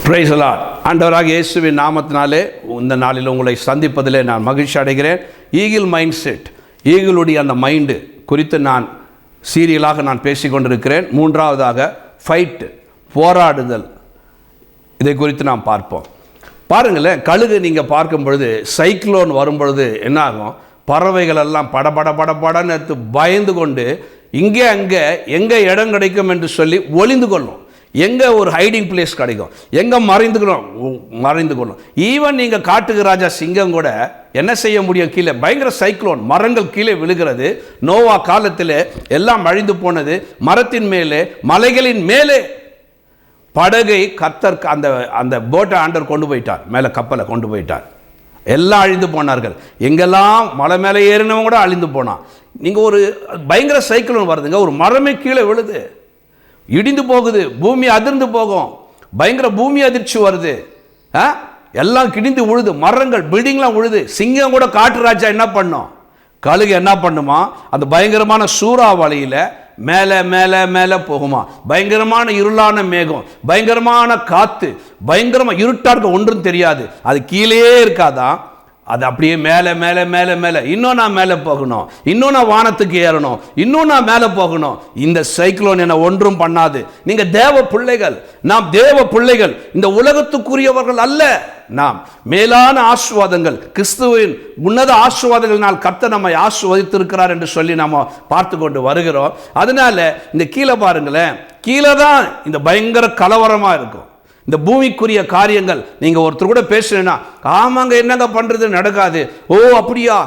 Praise the Lord. ஆண்டவராக இயேசுவின் நாமத்தினாலே இந்த நாளில் உங்களை சந்திப்பதிலே நான் மகிழ்ச்சி அடைகிறேன். ஈகிள் மைண்ட் செட், ஈகிளுடைய அந்த மைண்டு குறித்து நான் சீரியலாக நான் பேசிக்கொண்டிருக்கிறேன். மூன்றாவதாக ஃபைட், போராடுதல், இதை குறித்து நாம் பார்ப்போம். பாருங்களேன், கழுகு நீங்கள் பார்க்கும் பொழுது சைக்ளோன் வரும் பொழுது என்ன ஆகும்? பறவைகள் எல்லாம் படன்னு எடுத்து பயந்து கொண்டு இங்கே அங்கே எங்கே இடம் கிடைக்கும் என்று சொல்லி ஒளிந்து கொள்ளும். எங்கே ஒரு ஹைடிங் பிளேஸ் கிடைக்கும், எங்கே மறைந்து கொள்ளும். ஈவன் நீங்கள் காட்டுக்கு ராஜா சிங்கம் கூட என்ன செய்ய முடியும்? கீழே பயங்கர சைக்ளோன், மரங்கள் கீழே விழுகிறது. நோவா காலத்தில் எல்லாம் அழிந்து போனது. மரத்தின் மேலே, மலைகளின் மேலே படகை கர்த்தர் அந்த அந்த போட்டை ஆண்டவர் கொண்டு போயிட்டார், மேலே கப்பலை கொண்டு போயிட்டார். எல்லாம் அழிந்து போனார்கள். எங்கெல்லாம் மலை மேலே ஏறினவங்க கூட அழிந்து போனான். நீங்கள் ஒரு பயங்கர சைக்ளோன் வருதுங்க, ஒரு மரமே கீழே விழுது, இடிந்து போகுது, பூமி அதிர்ந்து போகும், பயங்கர பூமி அதிர்ச்சி வருது, எல்லாம் கிடிந்து உழுது, மரங்கள் பில்டிங்லாம் உழுது. சிங்கம் கூட காட்டு ராஜா என்ன பண்ணும்? கழுகு என்ன பண்ணுமா? அந்த பயங்கரமான சூறாவளியில் மேலே மேலே மேலே போகுமா. பயங்கரமான இருளான மேகம், பயங்கரமான காற்று, பயங்கரமாக இருட்டாக இருக்க, ஒன்றும் தெரியாது. அது கீழே இருக்காதான், அது அப்படியே மேலே மேலே மேலே மேலே. இன்னும் நான் மேலே போகணும், இன்னும் நான் வானத்துக்கு ஏறணும், இன்னும் நான் மேலே போகணும். இந்த சைக்ளோன் என்ன ஒன்றும் பண்ணாது. நீங்கள் தேவ பிள்ளைகள், நாம் தேவ பிள்ளைகள், இந்த உலகத்துக்குரியவர்கள் அல்ல. நாம் மேலான ஆசீர்வாதங்கள், கிறிஸ்துவின் உன்னத ஆசீர்வாதங்களினால் கர்த்தர் நம்மை ஆசீர்வதித்திருக்கிறார் என்று சொல்லி நாம் பார்த்து கொண்டு வருகிறோம். அதனால இந்த கீழே பாருங்களேன், கீழே தான் இந்த பயங்கர கலவரமாக இருக்கும். இந்த பூமிக்குரிய காரியங்கள் நீங்கள் ஒருத்தர் கூட பேசுறேன்னா, ஆமாங்க என்னங்க பண்ணுறது, நடக்காது, ஓ அப்படியா,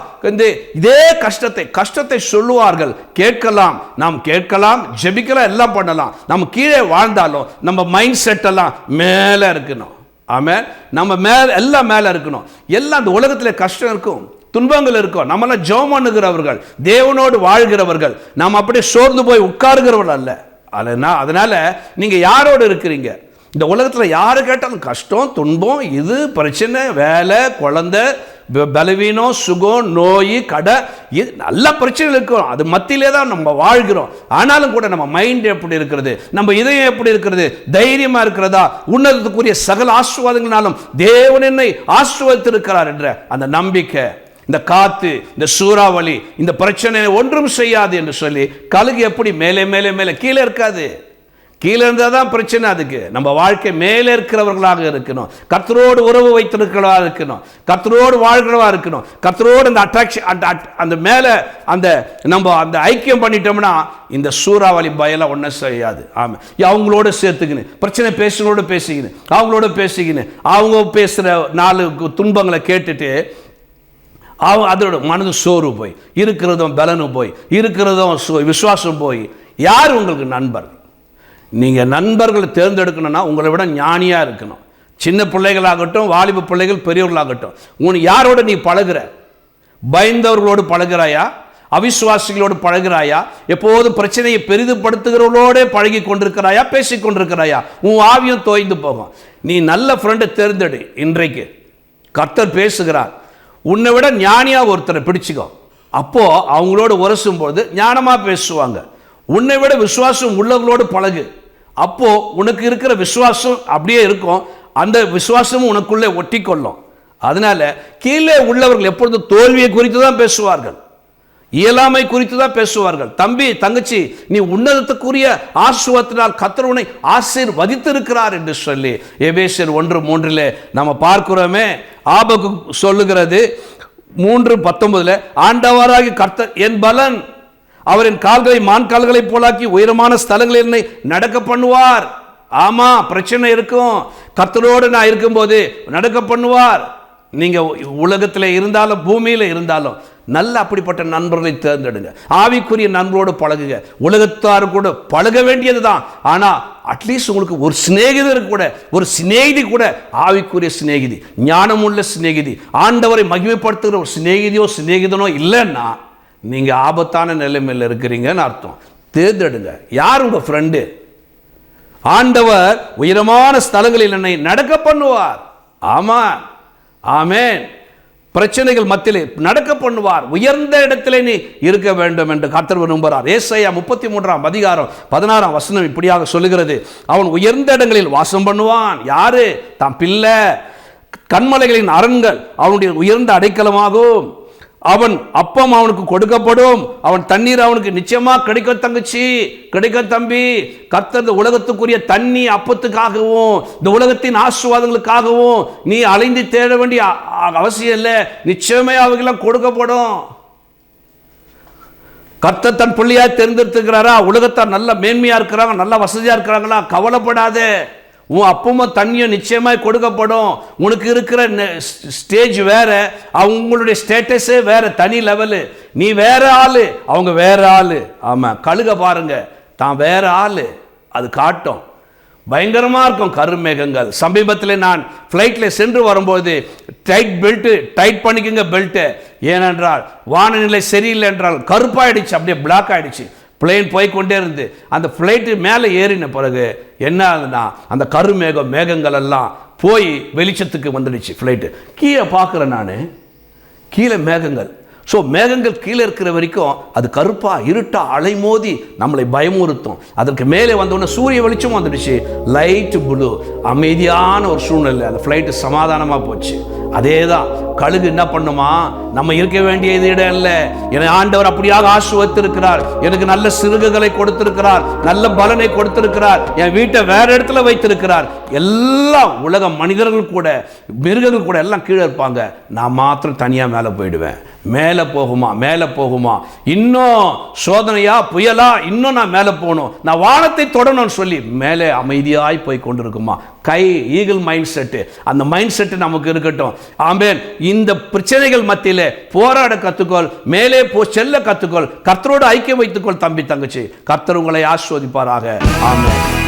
இதே கஷ்டத்தை சொல்லுவார்கள். கேட்கலாம், நாம் கேட்கலாம், ஜெபிக்கலாம், எல்லாம் பண்ணலாம். நம்ம கீழே வாழ்ந்தாலும் நம்ம மைண்ட் செட் எல்லாம் மேலே இருக்கணும். ஆமாம், நம்ம மேலே எல்லாம் மேலே இருக்கணும். எல்லாம் இந்த உலகத்தில் கஷ்டம் இருக்கும், துன்பங்கள் இருக்கும். நம்மளாம் ஜெபம் பண்ணுகிறவர்கள், தேவனோடு வாழ்கிறவர்கள், நாம் அப்படியே சோர்ந்து போய் உட்காருகிறவர்கள் அல்ல. அதனால நீங்கள் யாரோடு இருக்கிறீங்க? இந்த உலகத்தில் யாரு கேட்டாலும் கஷ்டம், துன்பம், இது பிரச்சனை, வேலை, குழந்தை, பலவீனம், சுகம், நோய், கடை, இது நல்ல பிரச்சனைகள் இருக்கும். அது மத்தியிலே தான் நம்ம வாழ்கிறோம். ஆனாலும் கூட நம்ம மைண்ட் எப்படி இருக்கிறது, நம்ம இதயம் எப்படி இருக்கிறது, தைரியமா இருக்கிறதா? உன்னதத்துக்குரிய சகல ஆசீர்வாதங்களாலும் தேவன் என்னை ஆசீர்வதித்திருக்கிறார் என்ற அந்த நம்பிக்கை, இந்த காத்து, இந்த சூறாவளி, இந்த பிரச்சனை ஒன்றும் செய்யாது என்று சொல்லி கழுகு எப்படி மேலே மேலே மேலே, கீழே இருக்காது. கீழே இருந்தால் தான் பிரச்சனை. அதுக்கு நம்ம வாழ்க்கை மேலே இருக்கிறவர்களாக இருக்கணும், கர்த்தரோடு உறவு வைத்திருக்கிறவா இருக்கணும், கர்த்தரோடு வாழ்கிறவா இருக்கணும். கர்த்தரோடு அந்த அட்ராக்ஷன், அந்த மேலே அந்த நம்ம அந்த ஐக்கியம் பண்ணிட்டோம்னா இந்த சூறாவளி பயலாம் ஒன்றும் செய்யாது. ஆமாம், அவங்களோட சேர்த்துக்கின்னு பிரச்சனை பேசுகிறோட பேசிக்கின்னு, அவங்களோட பேசிக்கின்னு, அவங்க பேசுகிற 4 துன்பங்களை கேட்டுட்டு அதோட மனது சோர்வு போய், இருக்கிறதும் பலனும் போய், இருக்கிறதும் விசுவாசம் போய். யார் உங்களுக்கு நண்பர்? நீங்கள் நண்பர்களை தேர்ந்தெடுக்கணும்னா உங்களை விட ஞானியாக இருக்கணும். சின்ன பிள்ளைகளாகட்டும், வாலிப பிள்ளைகள், பெரியவர்களாகட்டும், யாரோட நீ பழகுற? பயந்தவர்களோடு பழகிறாயா? அவிசுவாசிகளோடு பழகிறாயா? எப்போதும் பிரச்சனையை பெரிதுபடுத்துகிறவர்களோட பழகி கொண்டிருக்கிறாயா? பேசி கொண்டிருக்கிறாயா? உன் ஆவியம் தோய்ந்து போகும். நீ நல்ல ஃப்ரெண்டை தேர்ந்தெடு. இன்றைக்கு கர்த்தர் பேசுகிறார், உன்னை விட ஞானியாக ஒருத்தரை பிடிச்சிக்கோ. அப்போ அவங்களோட உரசும்போது ஞானமாக பேசுவாங்க. உன்னை விட விசுவாசம் உள்ளவர்களோடு பழகு. அப்போ உனக்கு இருக்கிற விசுவாசம் அப்படியே இருக்கும், அந்த விசுவாசமும் உனக்குள்ளே ஒட்டி கொள்ளும். அதனால கீழே உள்ளவர்கள் எப்பொழுதும் தோல்வியை குறித்து தான் பேசுவார்கள், இயலாமை குறித்து தான் பேசுவார்கள். தம்பி, தங்கச்சி, நீ உன்னதத்துக்குரிய ஆசீர்வாதத்தினால் கர்த்தர் உன்னை ஆசீர்வதித்திருக்கிறார் என்று சொல்லி எபேசியர் 1:3 நம்ம பார்க்கிறோமே. ஆபகுக் சொல்லுகிறது 3:19, ஆண்டவராகிய கர்த்தர் என் பலன், அவரின் கால்களை மான் கால்களை போலாக்கி உயரமான ஸ்தலங்களில் என்னை நடக்க பண்ணுவார். ஆமா, பிரச்சனை இருக்கும், கர்த்தரோடு நான் இருக்கும்போது நடக்க பண்ணுவார். நீங்க உலகத்தில் இருந்தாலும் பூமியில் இருந்தாலும் நல்ல அப்படிப்பட்ட நண்பர்களை தேர்ந்தெடுங்க. ஆவிக்குரிய நண்பரோடு பழகுங்க. உலகத்தாரு கூட பழக வேண்டியதுதான், ஆனா அட்லீஸ்ட் உங்களுக்கு ஒரு சிநேகிதர் கூட, ஒரு சிநேகிதி கூட, ஆவிக்குரிய சிநேகிதி, ஞானமுள்ள சிநேகிதி, ஆண்டவரை மகிமைப்படுத்துகிற ஒரு சிநேகிதியோ சிநேகிதனோ இல்லைன்னா நீங்க ஆபத்தான நிலைமையில் இருக்கிறீங்கன்னு அர்த்தம். தேர்ந்தெடுங்க. யார் உங்க ஃப்ரெண்டு? ஆண்டவர் உயரமான ஸ்தலங்களில் என்னை நடக்க பண்ணுவார். ஆமா, ஆமென். பிரச்சனைகள் மத்தியிலே நடக்க பண்ணுவார். உயர்ந்த இடத்திலே நீ இருக்க வேண்டும் என்று கர்த்தர் விரும்புகிறார். ஏசாயா 33:16 இப்படியாக சொல்லுகிறது, அவன் உயர்ந்த இடங்களில் வாசம் பண்ணுவான். யாரு? தான் பிள்ளை. கண்மலைகளின் அரண்கள் அவனுடைய உயர்ந்த அடைக்கலமாகும். அவன் அப்பம் அவனுக்கு கொடுக்கப்படும், அவன் தண்ணீர் அவனுக்கு நிச்சயமா கிடைக்கும். தங்கச்சி, கிடைக்கும் தம்பி. கர்த்தர் உலகத்துக்குரிய தண்ணி அப்பத்துக்காகவும் இந்த உலகத்தின் ஆசீர்வாதங்களுக்காகவும் நீ அலைந்து தேட வேண்டிய அவசியம் இல்லை. நிச்சயமே அவைகளாம் கொடுக்கப்படும். கர்த்தர் தன் பிள்ளையா தேர்ந்தெடுத்துக்கிறாரா? உலகத்தார் நல்ல மேன்மையா இருக்கிறாங்க, நல்ல வசதியா இருக்கிறாங்களா? கவலைப்படாத. உன் அப்பமும் தண்ணியும் நிச்சயமாய் கொடுக்கப்படும். உனக்கு இருக்கிற ஸ்டேஜ் வேற, அவங்களுடைய ஸ்டேட்டஸே வேற, தனி லெவலு. நீ வேற ஆளு, அவங்க வேற ஆளு. ஆமா, கழுக பாருங்க, தான் வேற ஆளு. அது காட்டும். பயங்கரமா இருக்கும் கருமேகங்கள். சமீபத்தில் நான் ஃப்ளைட்ல சென்று வரும்போது டைட் பண்ணிக்கங்க பெல்ட்டு. ஏனென்றால் வானநிலை சரியில்லை என்றால் கருப்பாயிடுச்சு, அப்படியே பிளாக் ஆயிடுச்சு. பிளேன் போய்கொண்டே இருந்து அந்த ஃப்ளைட்டு மேலே ஏறின பிறகு என்ன ஆகுதுன்னா, அந்த மேகங்கள் எல்லாம் போய் வெளிச்சத்துக்கு வந்துடுச்சு. ஃப்ளைட்டு கீழே பார்க்குறேன் நான், கீழே மேகங்கள். ஸோ மேகங்கள் கீழே இருக்கிற வரைக்கும் அது கருப்பா இருட்டா அலைமோதி நம்மளை பயமுறுத்தும். அதற்கு மேலே வந்தோடனே சூரிய வெளிச்சம் வந்துடுச்சு, லைட் ப்ளூ, அமைதியான ஒரு சூழ்நிலை. அந்த ஃப்ளைட்டு சமாதானமாக போச்சு. அதே தான் கழுகு என்ன பண்ணுமா, நம்ம இருக்க வேண்டிய இது இடம் இல்லை. என்னை ஆண்டவர் அப்படியாக ஆசீர்வதித்திருக்கிறார், எனக்கு நல்ல சிறுகுகளை கொடுத்திருக்கிறார், நல்ல பலனை கொடுத்திருக்கிறார், என் வீட்டை வேற இடத்துல வைத்திருக்கிறார். எல்லாம் உலக மனிதர்கள் கூட மிருகங்கள் கூட எல்லாம் கீழே இருப்பாங்க, நான் மாத்திரம் தனியாக மேலே போயிடுவேன். மேலே போகுமா, மேலே போகுமா, இன்னும் சோதனையா புயலா, இன்னும் நான் மேலே போகணும், நான் வானத்தை தொடணும்னு சொல்லி மேலே அமைதியாய் போய் கொண்டிருக்குமா. ஈகிள் மைண்ட் செட்டு, அந்த மைண்ட் செட்டு நமக்கு இருக்கட்டும். ஆமென். இந்த பிரச்சனைகள் மத்தியிலே போராட கத்துக்கொள், மேலே செல்ல கத்துக்கொள், கர்த்தரோடு ஐக்கியம் வைத்துக்கொள் தம்பி தங்கச்சி. கர்த்தர் உங்களை ஆசீர்வதிப்பாராக. ஆமென்.